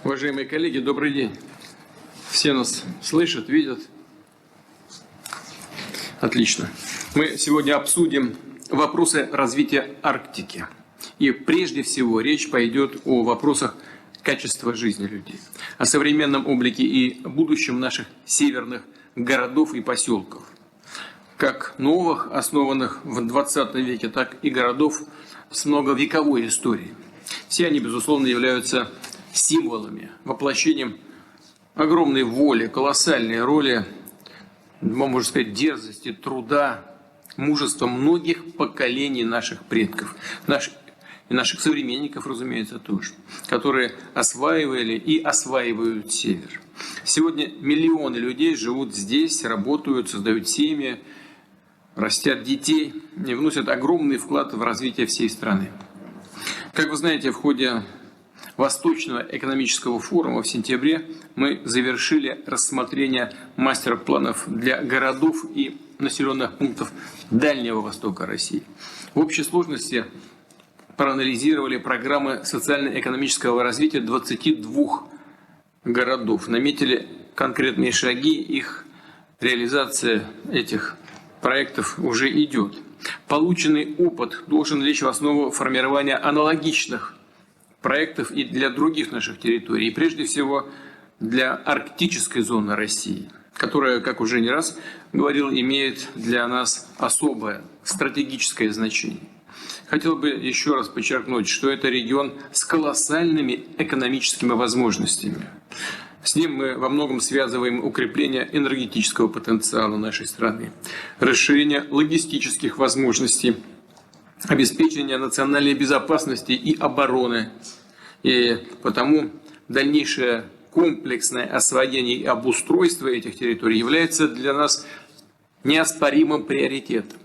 Уважаемые коллеги, добрый день. Все нас слышат, видят? Отлично. Мы сегодня обсудим вопросы развития Арктики. И прежде всего речь пойдет о вопросах качества жизни людей, о современном облике и будущем наших северных городов и поселков, как новых, основанных в 20 веке, так и городов с многовековой историей. Все они, безусловно, являются символами, воплощением огромной воли, колоссальной роли, можно сказать, дерзости, труда, мужества многих поколений наших предков, и наших современников, разумеется, тоже, которые осваивали и осваивают север. Сегодня миллионы людей живут здесь, работают, создают семьи, растят детей и вносят огромный вклад в развитие всей страны. Как вы знаете, в ходе Восточного экономического форума в сентябре мы завершили рассмотрение мастер-планов для городов и населенных пунктов Дальнего Востока России. В общей сложности проанализировали программы социально-экономического развития 22 городов, наметили конкретные шаги, их реализация этих проектов уже идет. Полученный опыт должен лечь в основу формирования аналогичных проектов и для других наших территорий, и прежде всего для арктической зоны России, которая, как уже не раз говорил, имеет для нас особое стратегическое значение. Хотел бы еще раз подчеркнуть, что это регион с колоссальными экономическими возможностями. С ним мы во многом связываем укрепление энергетического потенциала нашей страны, расширение логистических возможностей, обеспечение национальной безопасности и обороны. И потому дальнейшее комплексное освоение и обустройство этих территорий является для нас неоспоримым приоритетом.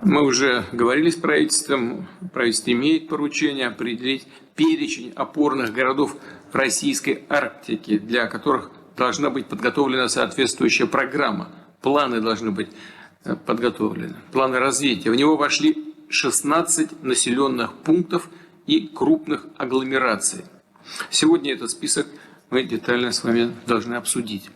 Мы уже говорили с правительством, правительство имеет поручение определить перечень опорных городов российской Арктики, для которых должна быть подготовлена соответствующая программа. Планы должны быть подготовлены, планы развития. В него вошли 16 населенных пунктов и крупных агломераций. Сегодня этот список мы детально с вами должны обсудить.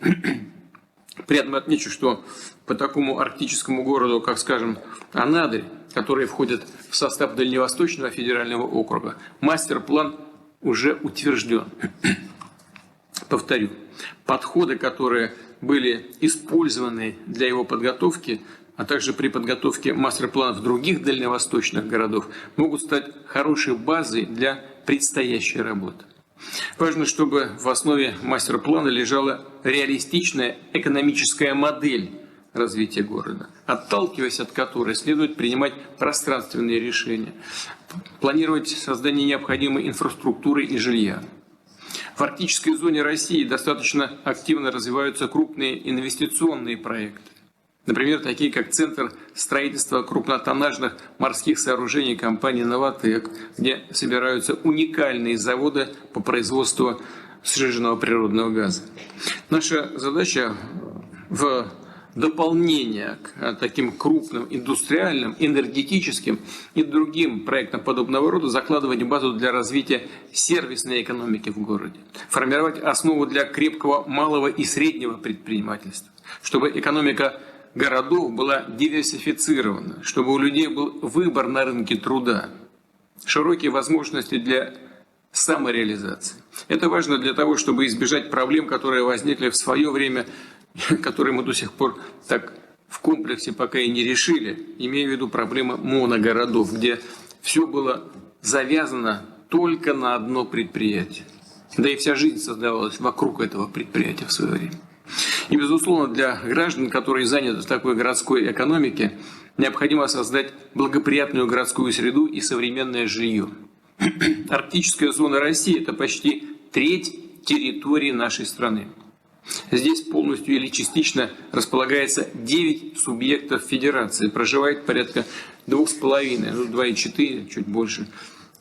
При этом отмечу, что по такому арктическому городу, как, скажем, Анадырь, который входит в состав Дальневосточного федерального округа, мастер-план уже утвержден. Повторю, подходы, которые были использованы для его подготовки, а также при подготовке мастер-планов других дальневосточных городов, могут стать хорошей базой для предстоящей работы. Важно, чтобы в основе мастер-плана лежала реалистичная экономическая модель развития города, отталкиваясь от которой следует принимать пространственные решения, планировать создание необходимой инфраструктуры и жилья. В арктической зоне России достаточно активно развиваются крупные инвестиционные проекты. Например, такие как Центр строительства крупнотоннажных морских сооружений компании «Новатэк», где собираются уникальные заводы по производству сжиженного природного газа. Наша задача в дополнение к таким крупным индустриальным, энергетическим и другим проектам подобного рода закладывать базу для развития сервисной экономики в городе, формировать основу для крепкого малого и среднего предпринимательства, чтобы экономика городов была диверсифицирована, чтобы у людей был выбор на рынке труда, широкие возможности для самореализации. Это важно для того, чтобы избежать проблем, которые возникли в свое время, которые мы до сих пор так в комплексе пока и не решили, имея в виду проблемы моногородов, где все было завязано только на одно предприятие. Да и вся жизнь создавалась вокруг этого предприятия в свое время. И, безусловно, для граждан, которые заняты в такой городской экономике, необходимо создать благоприятную городскую среду и современное жилье. Арктическая зона России – это почти треть территории нашей страны. Здесь полностью или частично располагается 9 субъектов федерации. Проживает порядка 2,5, 2,4, чуть больше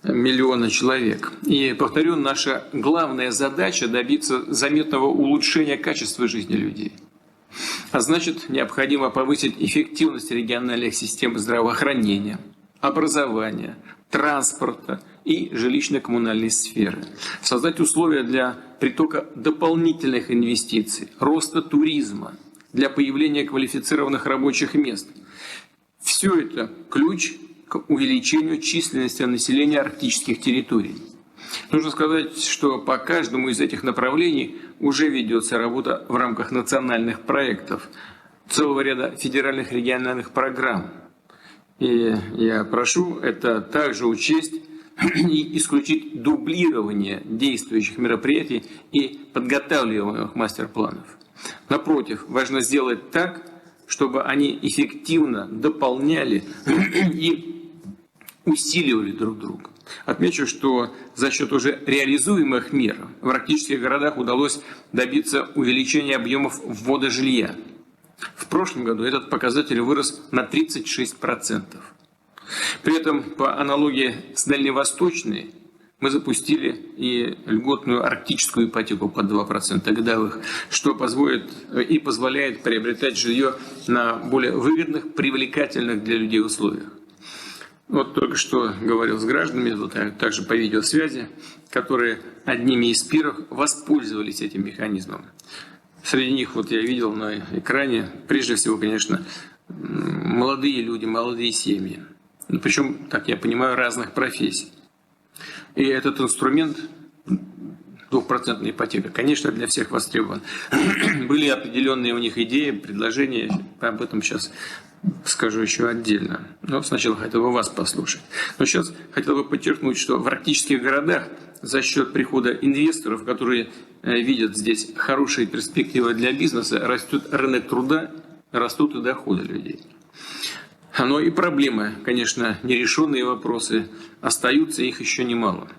миллиона человек. И, повторю, наша главная задача – добиться заметного улучшения качества жизни людей. А значит, необходимо повысить эффективность региональных систем здравоохранения, образования, транспорта и жилищно-коммунальной сферы, создать условия для притока дополнительных инвестиций, роста туризма, для появления квалифицированных рабочих мест. Все это ключ к увеличению численности населения арктических территорий. Нужно сказать, что по каждому из этих направлений уже ведется работа в рамках национальных проектов, целого ряда федеральных региональных программ. И я прошу это также учесть и исключить дублирование действующих мероприятий и подготавливаемых мастер-планов. Напротив, важно сделать так, чтобы они эффективно дополняли и усиливали друг друга. Отмечу, что за счет уже реализуемых мер в арктических городах удалось добиться увеличения объемов ввода жилья. В прошлом году этот показатель вырос на 36%. При этом, по аналогии с Дальневосточной, мы запустили и льготную арктическую ипотеку под 2% годовых, что позволяет приобретать жилье на более выгодных, привлекательных для людей условиях. Вот только что говорил с гражданами, вот, также по видеосвязи, которые одними из первых воспользовались этим механизмом. Среди них, вот я видел на экране, прежде всего, конечно, молодые люди, молодые семьи. Причем, так я понимаю, разных профессий. И этот инструмент, 2% ипотека, конечно, для всех востребован. Были определенные у них идеи, предложения, об этом сейчас скажу еще отдельно. Но сначала хотел бы вас послушать. Но сейчас хотел бы подчеркнуть, что в арктических городах за счет прихода инвесторов, которые видят здесь хорошие перспективы для бизнеса, растет рынок труда, растут и доходы людей. Но и проблемы, конечно, нерешенные вопросы остаются, их еще немало.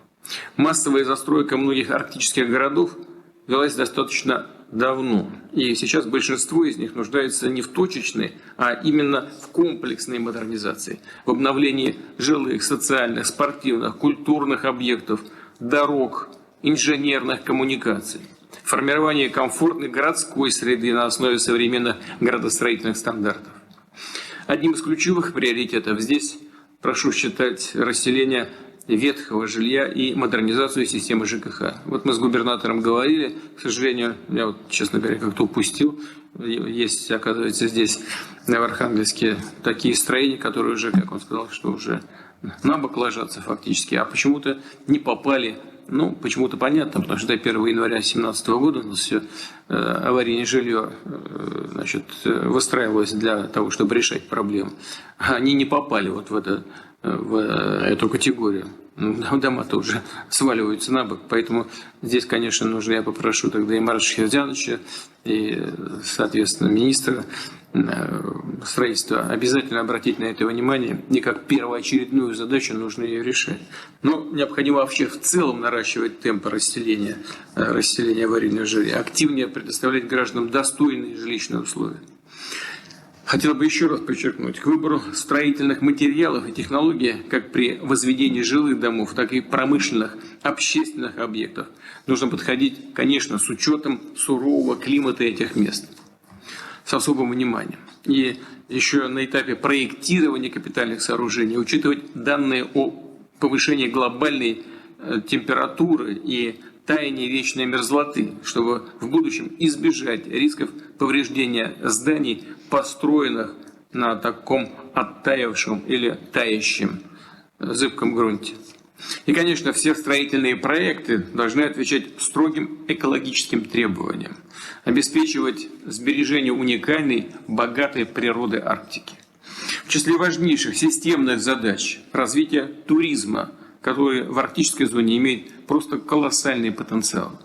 Массовая застройка многих арктических городов велась достаточно давно. И сейчас большинство из них нуждается не в точечной, а именно в комплексной модернизации, в обновлении жилых, социальных, спортивных, культурных объектов, дорог, инженерных коммуникаций, формирование комфортной городской среды на основе современных градостроительных стандартов. Одним из ключевых приоритетов здесь прошу считать расселение ветхого жилья и модернизацию системы ЖКХ. Вот мы с губернатором говорили, к сожалению, я вот, честно говоря, как-то упустил. Есть, оказывается, здесь в Архангельске такие строения, которые уже, как он сказал, что уже на бок ложатся фактически, а почему-то не попали. Ну, почему-то понятно, потому что до 1 января 2017 года у нас все аварийное жилье выстраивалось для того, чтобы решать проблему. Они не попали вот в эту категорию. Дома-то уже сваливаются на бок, поэтому здесь, конечно, нужно, я попрошу тогда и Марата Шахерзяновича, и, соответственно, министра строительства обязательно обратить на это внимание, и как первоочередную задачу нужно ее решать. Но необходимо вообще в целом наращивать темпы расселения аварийного жилья, активнее предоставлять гражданам достойные жилищные условия. Хотел бы еще раз подчеркнуть, к выбору строительных материалов и технологий, как при возведении жилых домов, так и промышленных, общественных объектов, нужно подходить, конечно, с учетом сурового климата этих мест, с особым вниманием. И еще на этапе проектирования капитальных сооружений учитывать данные о повышении глобальной температуры и таяния вечной мерзлоты, чтобы в будущем избежать рисков повреждения зданий, построенных на таком оттаившем или таящем зыбком грунте. И, конечно, все строительные проекты должны отвечать строгим экологическим требованиям, обеспечивать сбережение уникальной, богатой природы Арктики. В числе важнейших системных задач развитие туризма, который в арктической зоне имеет просто колоссальный потенциал.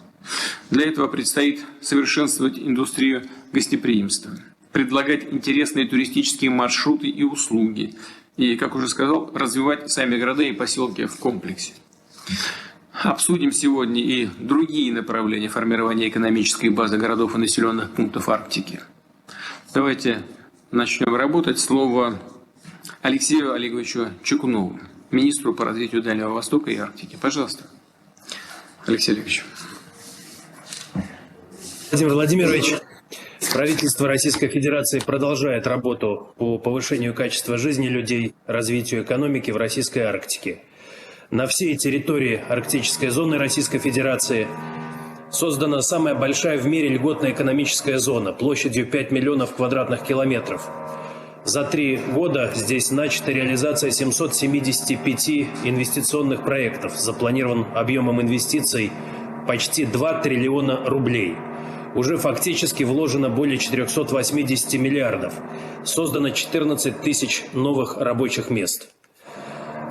Для этого предстоит совершенствовать индустрию гостеприимства, предлагать интересные туристические маршруты и услуги, и, как уже сказал, развивать сами города и поселки в комплексе. Обсудим сегодня и другие направления формирования экономической базы городов и населенных пунктов Арктики. Давайте начнем работать. Слово Алексею Олеговичу Чекунову, министру по развитию Дальнего Востока и Арктики. Пожалуйста, Алексей Олегович. Владимир Владимирович, правительство Российской Федерации продолжает работу по повышению качества жизни людей, развитию экономики в российской Арктике. На всей территории арктической зоны Российской Федерации создана самая большая в мире льготная экономическая зона площадью 5 миллионов квадратных километров. За 3 года здесь начата реализация 775 инвестиционных проектов. Запланирован объемом инвестиций почти 2 триллиона рублей. Уже фактически вложено более 480 миллиардов. Создано 14 тысяч новых рабочих мест.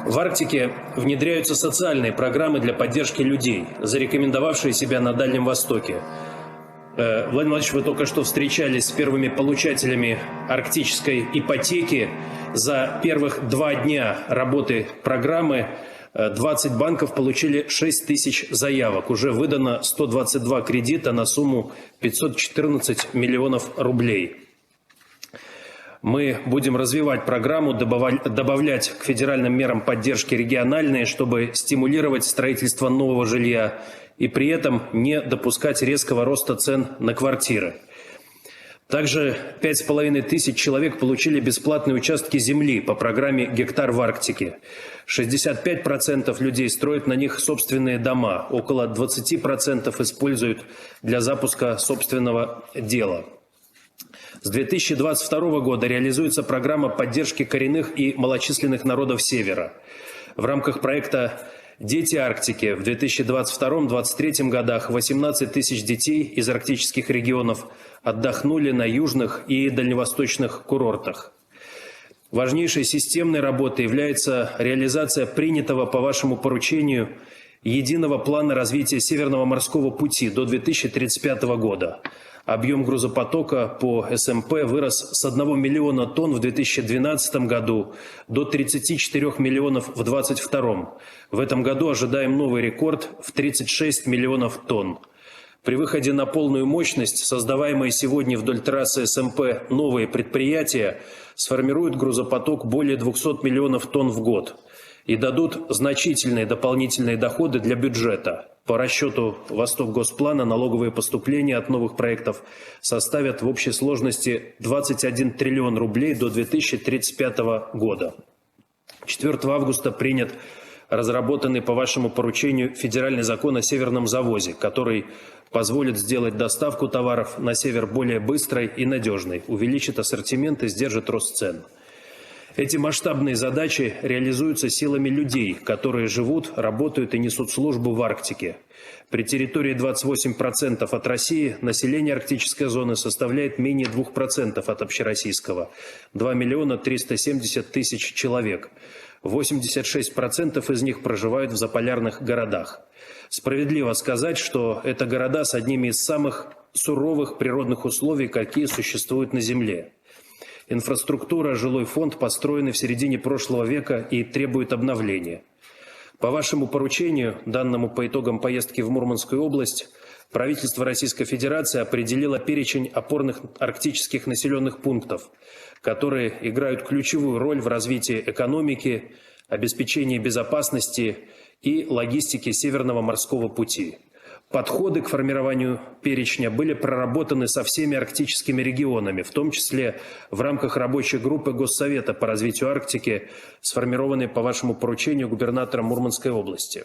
В Арктике внедряются социальные программы для поддержки людей, зарекомендовавшие себя на Дальнем Востоке. Владимир Владимирович, вы только что встречались с первыми получателями арктической ипотеки. За первых 2 дня работы программы 20 банков получили 6 тысяч заявок. Уже выдано 122 кредита на сумму 514 миллионов рублей. Мы будем развивать программу, добавлять к федеральным мерам поддержки региональные, чтобы стимулировать строительство нового жилья и при этом не допускать резкого роста цен на квартиры. Также 5500 человек получили бесплатные участки земли по программе «Гектар в Арктике». 65% людей строят на них собственные дома, около 20% используют для запуска собственного дела. С 2022 года реализуется программа поддержки коренных и малочисленных народов Севера. В рамках проекта «Дети Арктики» в 2022-2023 годах 18 тысяч детей из арктических регионов отдохнули на южных и дальневосточных курортах. Важнейшей системной работой является реализация принятого по вашему поручению единого плана развития Северного морского пути до 2035 года. Объем грузопотока по СМП вырос с 1 миллиона тонн в 2012 году до 34 миллионов в 2022. В этом году ожидаем новый рекорд в 36 миллионов тонн. При выходе на полную мощность создаваемые сегодня вдоль трассы СМП новые предприятия сформируют грузопоток более 200 миллионов тонн в год и дадут значительные дополнительные доходы для бюджета. По расчету Восток-Госплана налоговые поступления от новых проектов составят в общей сложности 21 триллион рублей до 2035 года. 4 августа принят разработанный по вашему поручению федеральный закон о северном завозе, который позволит сделать доставку товаров на север более быстрой и надежной, увеличит ассортимент и сдержит рост цен. Эти масштабные задачи реализуются силами людей, которые живут, работают и несут службу в Арктике. При территории 28% от России население арктической зоны составляет менее 2% от общероссийского – 2 миллиона 370 тысяч человек. 86% из них проживают в заполярных городах. Справедливо сказать, что это города с одними из самых суровых природных условий, какие существуют на Земле. Инфраструктура, жилой фонд построены в середине прошлого века и требуют обновления. По вашему поручению, данному по итогам поездки в Мурманскую область, правительство Российской Федерации определило перечень опорных арктических населенных пунктов, которые играют ключевую роль в развитии экономики, обеспечении безопасности и логистики Северного морского пути. Подходы к формированию перечня были проработаны со всеми арктическими регионами, в том числе в рамках рабочей группы Госсовета по развитию Арктики, сформированной по вашему поручению губернатором Мурманской области.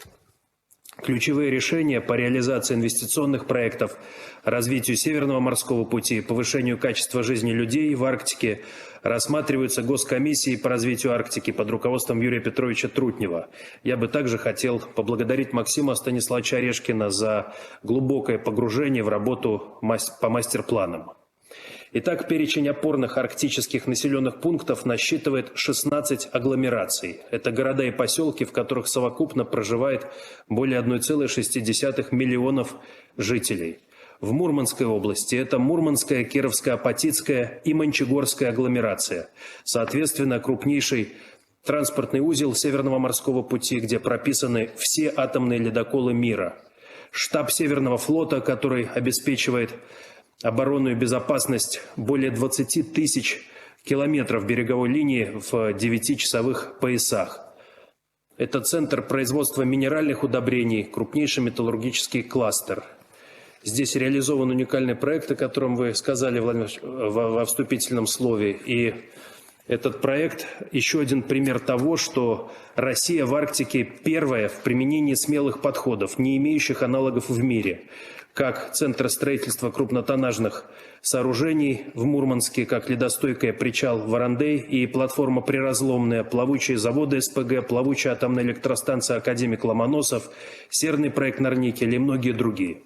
Ключевые решения по реализации инвестиционных проектов, развитию Северного морского пути и повышению качества жизни людей в Арктике рассматриваются Госкомиссией по развитию Арктики под руководством Юрия Петровича Трутнева. Я бы также хотел поблагодарить Максима Станиславовича Орешкина за глубокое погружение в работу по мастер-планам. Итак, перечень опорных арктических населенных пунктов насчитывает 16 агломераций. Это города и поселки, в которых совокупно проживает более 1,6 миллионов жителей. В Мурманской области это Мурманская, Кировская, Апатитская и Мончегорская агломерация. Соответственно, крупнейший транспортный узел Северного морского пути, где прописаны все атомные ледоколы мира. Штаб Северного флота, который обеспечивает оборонную безопасность более 20 тысяч километров береговой линии в 9-часовых поясах. Это центр производства минеральных удобрений, крупнейший металлургический кластер. Здесь реализован уникальный проект, о котором вы сказали, Владимир, во вступительном слове. И Этот проект – еще один пример того, что Россия в Арктике первая в применении смелых подходов, не имеющих аналогов в мире, как Центр строительства крупнотоннажных сооружений в Мурманске, как ледостойкая причал Варандей и платформа Приразломная, плавучие заводы СПГ, плавучая атомная электростанция Академик Ломоносов, серный проект Норникель и многие другие.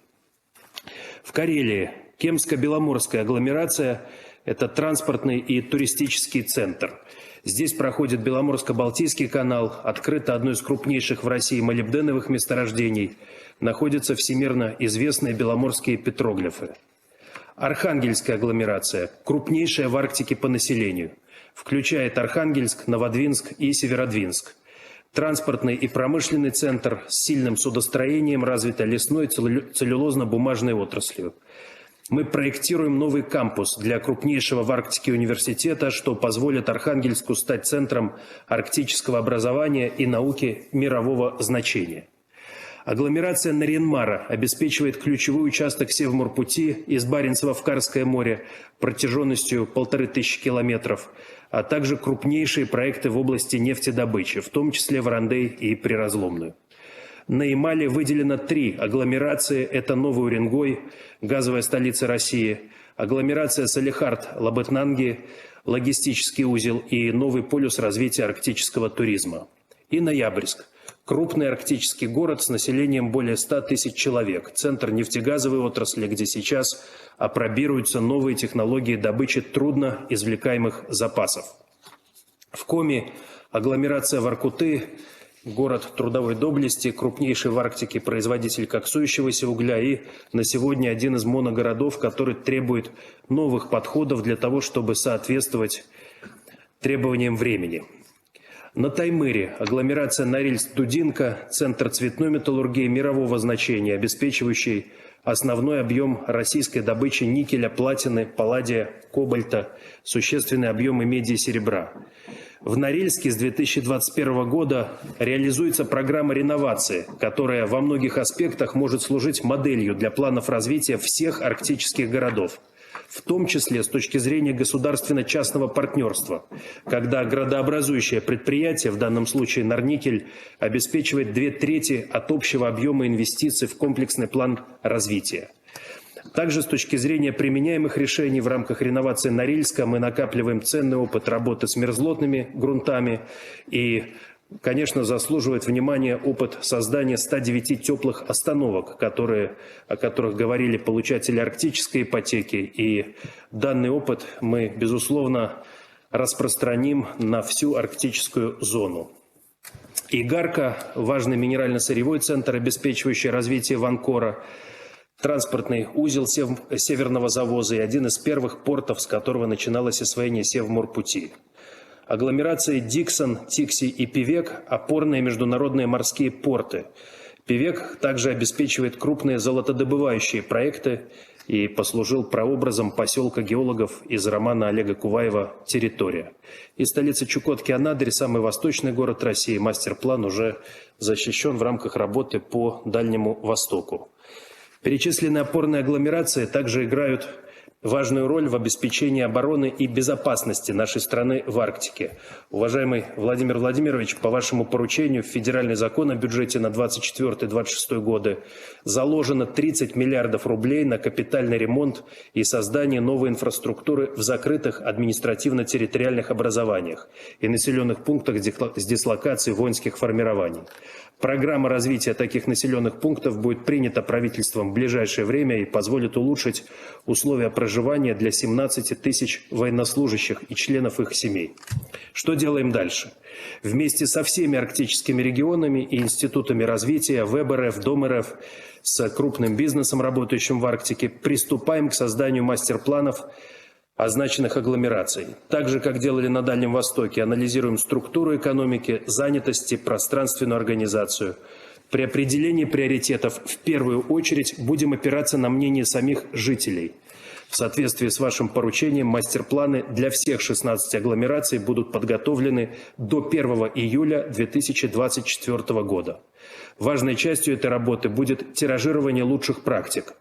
В Карелии Кемско-Беломорская агломерация – это транспортный и туристический центр. Здесь проходит Беломорско-Балтийский канал, открыто одно из крупнейших в России молибденовых месторождений, находятся всемирно известные беломорские петроглифы. Архангельская агломерация, крупнейшая в Арктике по населению, включает Архангельск, Новодвинск и Северодвинск. Транспортный и промышленный центр с сильным судостроением, развитой лесной целлюлозно-бумажной отраслью. Мы проектируем новый кампус для крупнейшего в Арктике университета, что позволит Архангельску стать центром арктического образования и науки мирового значения. Агломерация Нарьян-Мара обеспечивает ключевой участок Севморпути из Баренцева в Карское море протяженностью 1500 километров, а также крупнейшие проекты в области нефтедобычи, в том числе Варандей и Приразломную. На Ямале выделено 3 агломерации. Это Новый Уренгой, газовая столица России, агломерация Салехард-Лабытнанги, логистический узел и новый полюс развития арктического туризма. И Ноябрьск. Крупный арктический город с населением более 100 тысяч человек. Центр нефтегазовой отрасли, где сейчас апробируются новые технологии добычи трудно извлекаемых запасов. В Коми агломерация Воркуты, город трудовой доблести, крупнейший в Арктике производитель коксующегося угля и на сегодня один из моногородов, который требует новых подходов для того, чтобы соответствовать требованиям времени. На Таймыре агломерация Норильск-Дудинка, центр цветной металлургии мирового значения, обеспечивающий основной объем российской добычи никеля, платины, палладия, кобальта, существенные объемы меди и серебра. В Норильске с 2021 года реализуется программа реновации, которая во многих аспектах может служить моделью для планов развития всех арктических городов, в том числе с точки зрения государственно-частного партнерства, когда градообразующее предприятие, в данном случае Норникель, обеспечивает 2/3 от общего объема инвестиций в комплексный план развития. Также с точки зрения применяемых решений в рамках реновации Норильска мы накапливаем ценный опыт работы с мерзлотными грунтами и, конечно, заслуживает внимания опыт создания 109 теплых остановок, о которых говорили получатели арктической ипотеки. И данный опыт мы, безусловно, распространим на всю арктическую зону. Игарка – важный минерально-сырьевой центр, обеспечивающий развитие Ванкора, транспортный узел Северного завоза и один из первых портов, с которого начиналось освоение Севморпути. Агломерации Диксон, Тикси и Певек – опорные международные морские порты. Певек также обеспечивает крупные золотодобывающие проекты и послужил прообразом поселка геологов из романа Олега Куваева «Территория». И столица Чукотки-Анадырь, самый восточный город России, мастер-план уже защищен в рамках работы по Дальнему Востоку. Перечисленные опорные агломерации также играют важную роль в обеспечении обороны и безопасности нашей страны в Арктике. Уважаемый Владимир Владимирович, по вашему поручению в федеральный закон о бюджете на 2024-2026 годы заложено 30 миллиардов рублей на капитальный ремонт и создание новой инфраструктуры в закрытых административно-территориальных образованиях и населенных пунктах с дислокацией воинских формирований. Программа развития таких населенных пунктов будет принята правительством в ближайшее время и позволит улучшить условия проживания для 17 тысяч военнослужащих и членов их семей. Что делаем дальше? Вместе со всеми арктическими регионами и институтами развития, ВЭБ-РФ, Дом-РФ, с крупным бизнесом, работающим в Арктике, приступаем к созданию мастер-планов означенных агломераций. Так же, как делали на Дальнем Востоке, анализируем структуру экономики, занятости, пространственную организацию. При определении приоритетов в первую очередь будем опираться на мнение самих жителей. В соответствии с вашим поручением мастер-планы для всех 16 агломераций будут подготовлены до 1 июля 2024 года. Важной частью этой работы будет тиражирование лучших практик.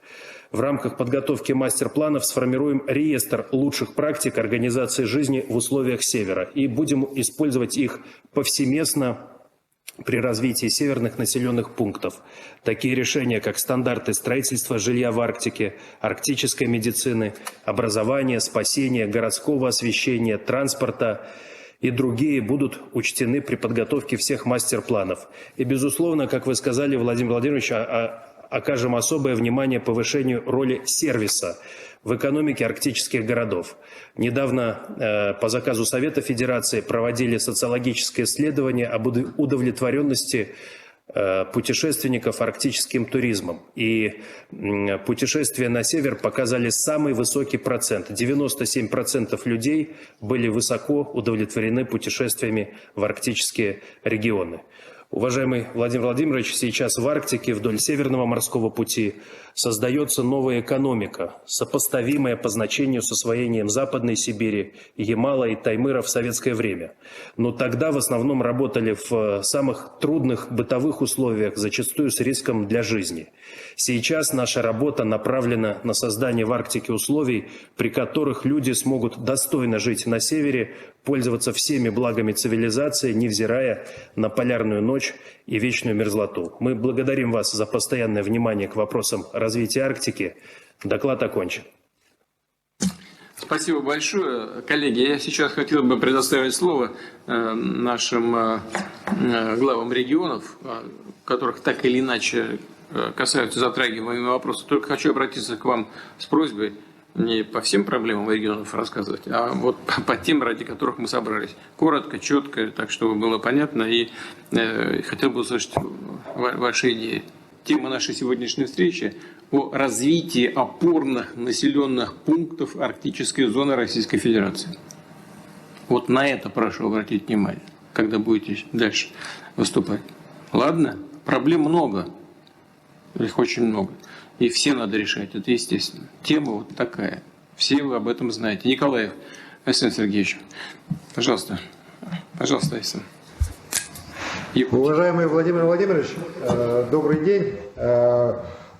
В рамках подготовки мастер-планов сформируем реестр лучших практик организации жизни в условиях Севера и будем использовать их повсеместно при развитии северных населенных пунктов. Такие решения, как стандарты строительства жилья в Арктике, арктической медицины, образования, спасения, городского освещения, транспорта и другие будут учтены при подготовке всех мастер-планов. И, безусловно, как вы сказали, Владимир Владимирович, окажем особое внимание повышению роли сервиса в экономике арктических городов. Недавно по заказу Совета Федерации проводили социологическое исследование об удовлетворенности путешественников арктическим туризмом. И путешествия на север показали самый высокий процент. 97% людей были высоко удовлетворены путешествиями в арктические регионы. Уважаемый Владимир Владимирович, сейчас в Арктике вдоль Северного морского пути создается новая экономика, сопоставимая по значению с освоением Западной Сибири, Ямала и Таймыра в советское время. Но тогда в основном работали в самых трудных бытовых условиях, зачастую с риском для жизни. Сейчас наша работа направлена на создание в Арктике условий, при которых люди смогут достойно жить на севере, пользоваться всеми благами цивилизации, невзирая на полярную ночь и вечную мерзлоту. Мы благодарим вас за постоянное внимание к вопросам развития Арктики. Доклад окончен. Спасибо большое. Коллеги, я сейчас хотел бы предоставить слово нашим главам регионов, которых так или иначе касаются затрагиваемые вопросы. Только хочу обратиться к вам с просьбой не по всем проблемам регионов рассказывать, а вот по тем, ради которых мы собрались. Коротко, четко, так чтобы было понятно. И хотел бы услышать ваши идеи. Тема нашей сегодняшней встречи о развитии опорных населенных пунктов арктической зоны Российской Федерации. Вот на это прошу обратить внимание, когда будете дальше выступать. Ладно? Проблем много. Их очень много. И все надо решать, это естественно. Тема вот такая. Все вы об этом знаете. Николаев Александр Сергеевич, пожалуйста. Пожалуйста, Александр. Уважаемый Владимир Владимирович, добрый день.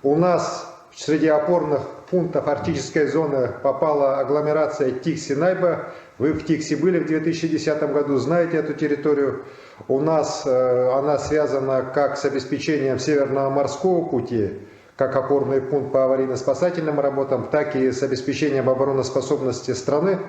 У нас среди опорных пунктов арктической зоны попала агломерация Тикси-Найба. Вы в Тикси были в 2010 году, знаете эту территорию. У нас она связана как с обеспечением Северного морского пути, как опорный пункт по аварийно-спасательным работам, так и с обеспечением обороноспособности страны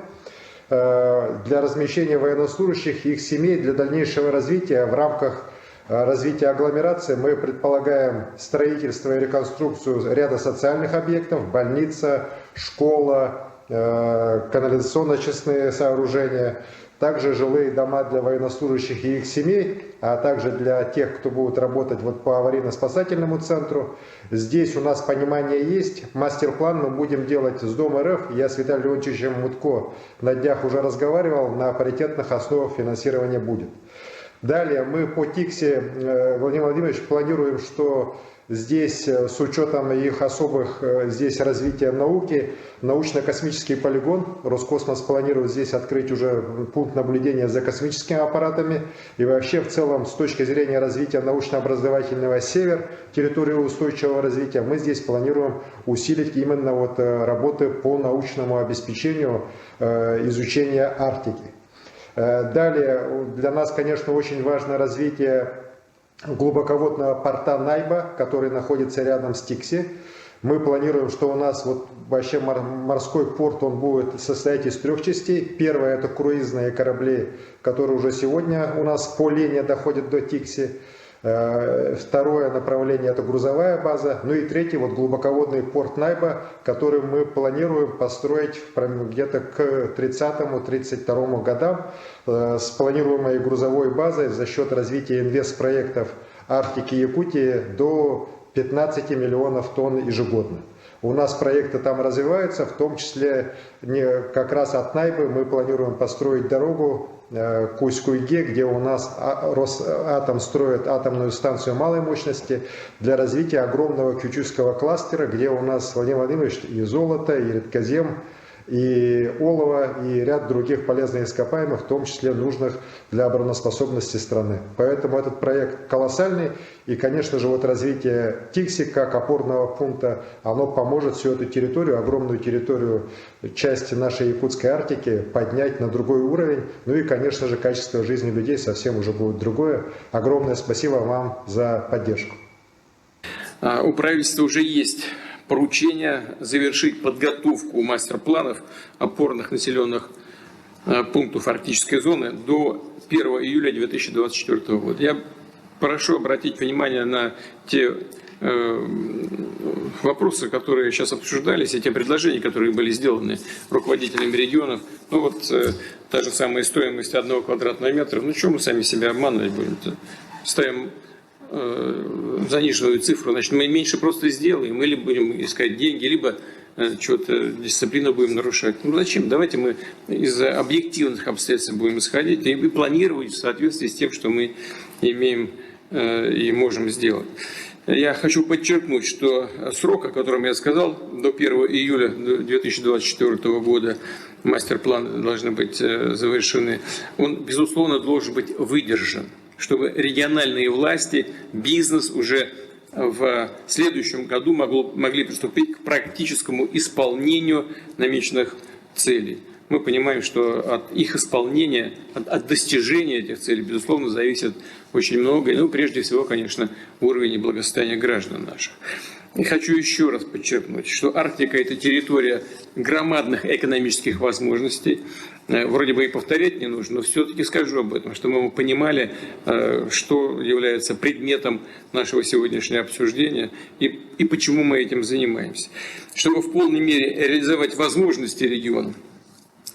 для размещения военнослужащих и их семей для дальнейшего развития. В рамках развития агломерации мы предполагаем строительство и реконструкцию ряда социальных объектов: больница, школа, канализационно-очистные сооружения, также жилые дома для военнослужащих и их семей, а также для тех, кто будет работать вот по аварийно-спасательному центру. Здесь у нас понимание есть. Мастер-план мы будем делать с Дом РФ. Я с Виталием Леонтьевичем Мутко на днях уже разговаривал, на паритетных основах финансирование будет. Далее мы по Тикси, Владимир Владимирович, планируем, что здесь с учетом их особых здесь развития науки, научно-космический полигон, Роскосмос планирует здесь открыть уже пункт наблюдения за космическими аппаратами. И вообще в целом с точки зрения развития научно-образовательного север, территории устойчивого развития, мы здесь планируем усилить именно вот работы по научному обеспечению изучения Арктики. Далее для нас, конечно, очень важно развитие глубоководного порта Найба, который находится рядом с Тикси. Мы планируем, что у нас вот вообще морской порт, он будет состоять из 3 частей. Первое — это круизные корабли, которые уже сегодня у нас по линии доходят до Тикси. Второе направление — это грузовая база. Ну и третий — вот глубоководный порт Найба, который мы планируем построить где-то к 30-32 годам с планируемой грузовой базой за счет развития инвестпроектов Арктики и Якутии до 15 миллионов тонн ежегодно. У нас проекты там развиваются, в том числе как раз от Найбы мы планируем построить дорогу к Усть-Куйге, где у нас Росатом строит атомную станцию малой мощности для развития огромного кючуйского кластера, где у нас, Владимир Владимирович, и золото, и редкозем, и олово, и ряд других полезных ископаемых, в том числе нужных для обороноспособности страны. Поэтому этот проект колоссальный, и, конечно же, вот развитие ТИКСИ как опорного пункта, оно поможет всю эту территорию, огромную территорию части нашей якутской Арктики поднять на другой уровень. Ну и, конечно же, качество жизни людей совсем уже будет другое. Огромное спасибо вам за поддержку. У правительства уже есть поручение завершить подготовку мастер-планов опорных населенных пунктов арктической зоны до 1 июля 2024 года. Я прошу обратить внимание на те вопросы, которые сейчас обсуждались, и те предложения, которые были сделаны руководителями регионов. Ну вот та же самая стоимость 1 квадратного метра. Ну что мы сами себя обманывать будем-то? Ставим заниженную цифру, значит, мы меньше просто сделаем, или будем искать деньги, либо что-то дисциплину будем нарушать. Ну зачем? Давайте мы из объективных обстоятельств будем исходить и планировать в соответствии с тем, что мы имеем и можем сделать. Я хочу подчеркнуть, что срок, о котором я сказал, до 1 июля 2024 года мастер-планы должны быть завершены, он, безусловно, должен быть выдержан, чтобы региональные власти, бизнес уже в следующем году могли приступить к практическому исполнению намеченных целей. Мы понимаем, что от их исполнения, от достижения этих целей, безусловно, зависит очень многое. Ну, прежде всего, конечно, уровень и благосостояние граждан наших. И хочу еще раз подчеркнуть, что Арктика – это территория громадных экономических возможностей. Вроде бы и повторять не нужно, но все-таки скажу об этом, чтобы мы понимали, что является предметом нашего сегодняшнего обсуждения и почему мы этим занимаемся. Чтобы в полной мере реализовать возможности региона,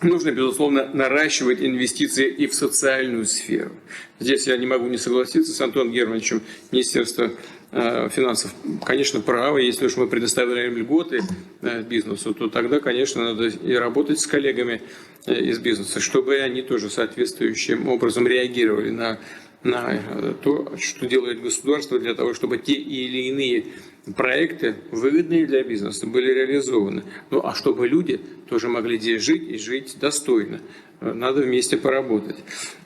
нужно, безусловно, наращивать инвестиции и в социальную сферу. Здесь я не могу не согласиться с Антоном Германовичем. Министерство финансов, конечно, право. Если уж мы предоставляем льготы бизнесу, то тогда, конечно, надо и работать с коллегами из бизнеса, чтобы они тоже соответствующим образом реагировали на то, что делает государство для того, чтобы те или иные проекты, выгодные для бизнеса, были реализованы. Ну а чтобы люди тоже могли здесь жить и жить достойно. Надо вместе поработать.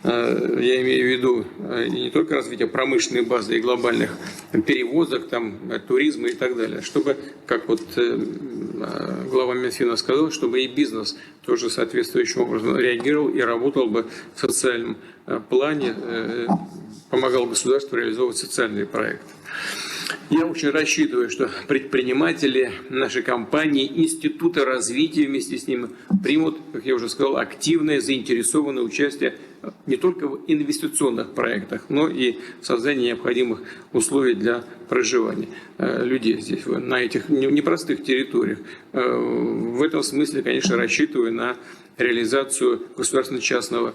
Я имею в виду не только развитие промышленной базы и глобальных перевозок, там, туризма и так далее, чтобы, как вот глава Минфина сказал, чтобы и бизнес тоже соответствующим образом реагировал и работал бы в социальном плане, помогал государству реализовывать социальные проекты. Я очень рассчитываю, что предприниматели, наши компании, институты развития вместе с ними примут, как я уже сказал, активное, заинтересованное участие не только в инвестиционных проектах, но и в создании необходимых условий для проживания людей здесь, на этих непростых территориях. В этом смысле, конечно, рассчитываю на реализацию государственно-частного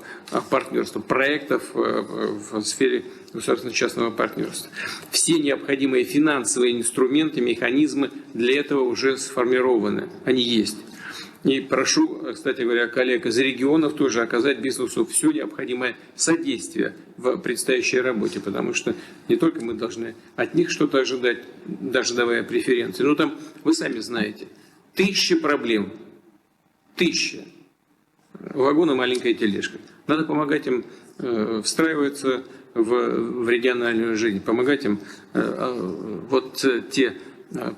партнерства, проектов в сфере государственно-частного партнерства. Все необходимые финансовые инструменты, механизмы для этого уже сформированы, они есть. И прошу, кстати говоря, коллег из регионов тоже оказать бизнесу все необходимое содействие в предстоящей работе, потому что не только мы должны от них что-то ожидать, даже давая преференции, но там, вы сами знаете, 1000 проблем, 1000. Вагон и маленькая тележка. Надо помогать им встраиваться в региональную жизнь, помогать им вот те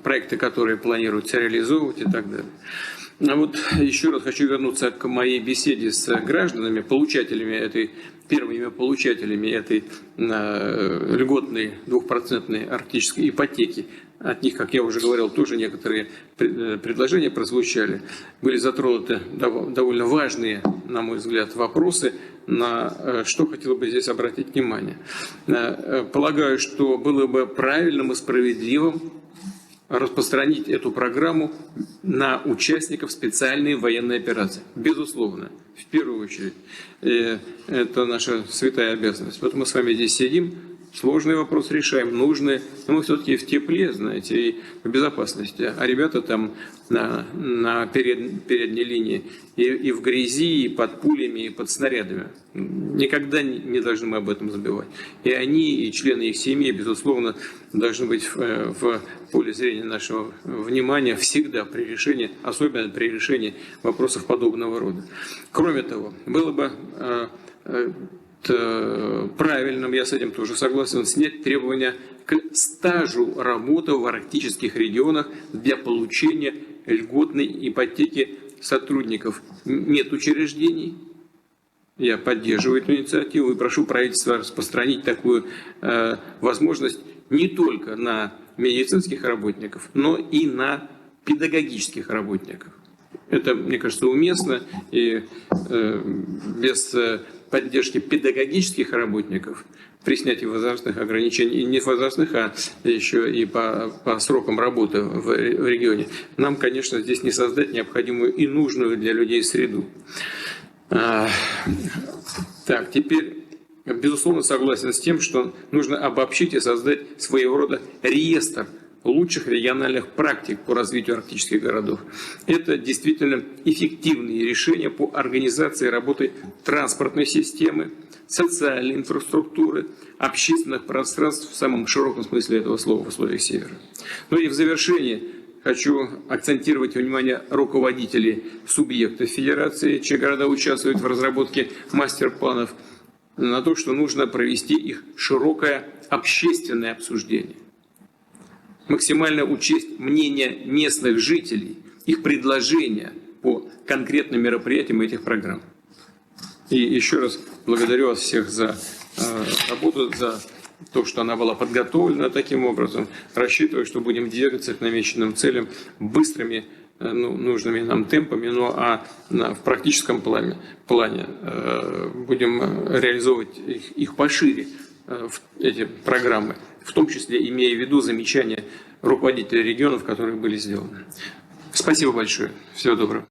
проекты, которые планируются реализовывать и так далее. А вот еще раз хочу вернуться к моей беседе с гражданами, первыми получателями этой льготной 2% арктической ипотеки. От них, как я уже говорил, тоже некоторые предложения прозвучали. Были затронуты довольно важные, на мой взгляд, вопросы, на что хотел бы здесь обратить внимание. Полагаю, что было бы правильным и справедливым распространить эту программу на участников специальной военной операции. Безусловно, в первую очередь. Это наша святая обязанность. Вот мы с вами здесь сидим, сложный вопрос решаем, нужный, но мы все-таки в тепле, знаете, и в безопасности. А ребята там на передней линии и в грязи, и под пулями, и под снарядами. Никогда не должны мы об этом забывать. И они, и члены их семьи, безусловно, должны быть в поле зрения нашего внимания всегда при решении, особенно при решении вопросов подобного рода. Кроме того, было бы правильным, я с этим тоже согласен, снять требования к стажу работы в арктических регионах для получения льготной ипотеки сотрудников медучреждений. Я поддерживаю эту инициативу и прошу правительство распространить такую возможность не только на медицинских работников, но и на педагогических работников. Это, мне кажется, уместно, и без поддержки педагогических работников при снятии возрастных ограничений, и не возрастных, а еще и по срокам работы в регионе, нам, конечно, здесь не создать необходимую и нужную для людей среду. Так, теперь, безусловно, согласен с тем, что нужно обобщить и создать своего рода реестр лучших региональных практик по развитию арктических городов. Это действительно эффективные решения по организации работы транспортной системы, социальной инфраструктуры, общественных пространств в самом широком смысле этого слова в условиях Севера. Ну и в завершение хочу акцентировать внимание руководителей субъектов Федерации, чьи города участвуют в разработке мастер-планов, на то, что нужно провести их широкое общественное обсуждение. Максимально учесть мнение местных жителей, их предложения по конкретным мероприятиям этих программ. И еще раз благодарю вас всех за работу, за то, что она была подготовлена таким образом. Рассчитываю, что будем двигаться к намеченным целям быстрыми, нужными нам темпами, в практическом плане будем реализовывать их пошире, эти программы, в том числе имея в виду замечания руководителей регионов, которые были сделаны. Спасибо большое. Всего доброго.